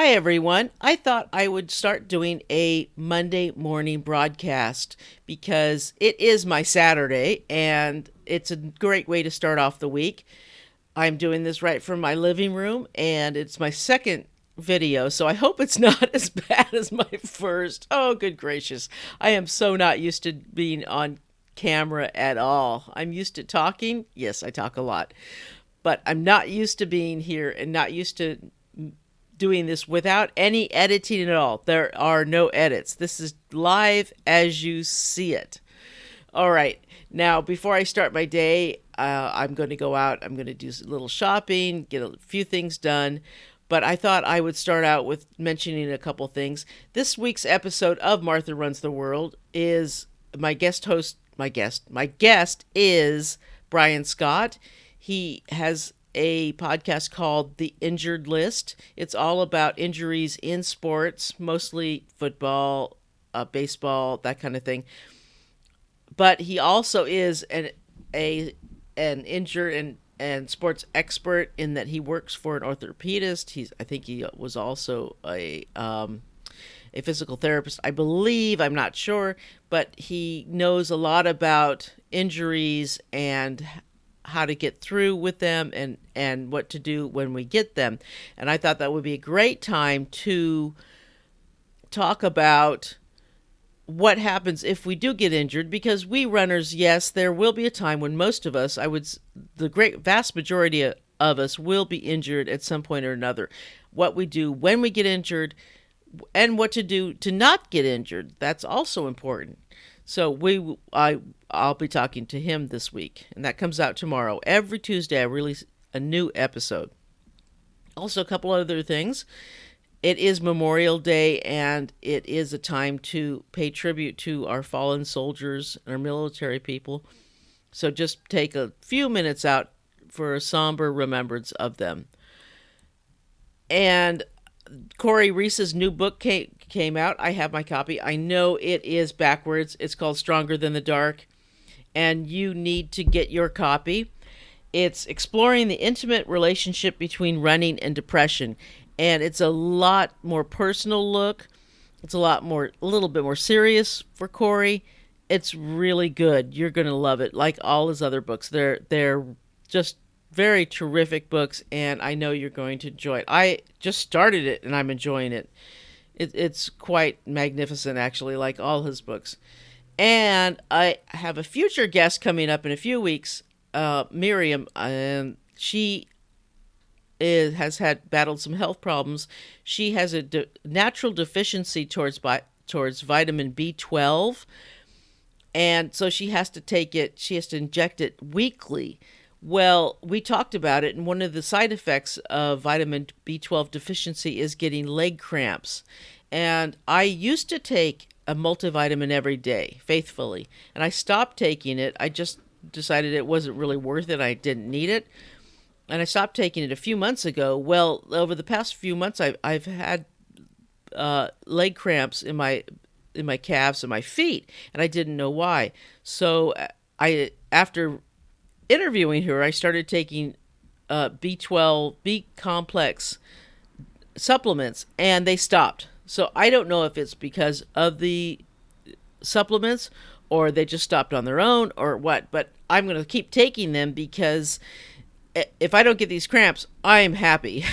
Hi, everyone. I thought I would start doing a Monday morning broadcast because it is my Saturday and it's a great way to start off the week. I'm doing this right from my living room and it's my second video, so I hope it's not as bad as my first. Oh, good gracious. I am so not used to being on camera at all. I'm used to talking. Yes, I talk a lot, but I'm not used to being here and not used to doing this without any editing at all. There are no edits. This is live as you see it. All right. Now, before I start my day, I'm going to go out. I'm going to do a little shopping, get a few things done. But I thought I would start out with mentioning a couple things. This week's episode of Martha Runs the World is my guest host. My guest is Brian Scott. He has a podcast called The Injured List. It's all about injuries in sports, mostly football, baseball, that kind of thing. But he also is an injured and sports expert in that he works for an orthopedist. I think he was also a physical therapist, I believe. I'm not sure, but he knows a lot about injuries and how to get through with them and what to do when we get them. And I thought that would be a great time to talk about what happens if we do get injured, because we runners, yes, there will be a time when most of us, the great vast majority of us will be injured at some point or another. What we do when we get injured and what to do to not get injured, that's also important. So I'll be talking to him this week, and that comes out tomorrow. Every Tuesday I release a new episode. Also, a couple other things. It is Memorial Day, and it is a time to pay tribute to our fallen soldiers and our military people. So just take a few minutes out for a somber remembrance of them. And Corey Reese's new book came out. I have my copy. I know it is backwards. It's called Stronger Than the Dark, and you need to get your copy. It's exploring the intimate relationship between running and depression, and it's a lot more personal look. It's a little bit more serious for Corey. It's really good. You're going to love it, like all his other books. They're just very terrific books, and I know you're going to enjoy it. I just started it, and I'm enjoying it. It's quite magnificent, actually, like all his books. And I have a future guest coming up in a few weeks, Miriam, and she has battled some health problems. She has a natural deficiency towards vitamin B12, and so she has to take it. She has to inject it weekly. Well, we talked about it, and one of the side effects of vitamin B12 deficiency is getting leg cramps. And I used to take a multivitamin every day, faithfully, and I stopped taking it. I just decided it wasn't really worth it. I didn't need it, and I stopped taking it a few months ago. Well, over the past few months, I've had leg cramps in my calves and my feet, and I didn't know why. So after interviewing her, I started taking B12, B complex supplements, and they stopped. So I don't know if it's because of the supplements or they just stopped on their own or what, but I'm going to keep taking them because if I don't get these cramps, I'm happy.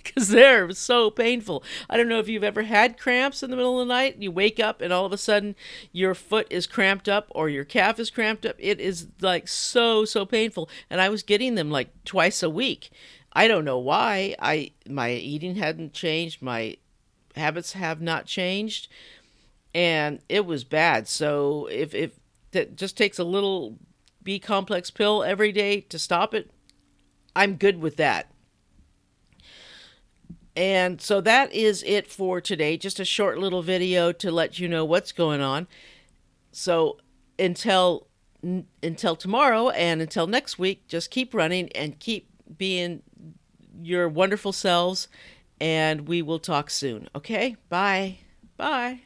Because they're so painful. I don't know if you've ever had cramps in the middle of the night. You wake up and all of a sudden your foot is cramped up or your calf is cramped up. It is like so painful. And I was getting them like twice a week. I don't know why. My eating hadn't changed. My habits have not changed. And it was bad. So if that just takes a little B complex pill every day to stop it, I'm good with that. And so that is it for today. Just a short little video to let you know what's going on. So until tomorrow and until next week, just keep running and keep being your wonderful selves. And we will talk soon. Okay? Bye. Bye.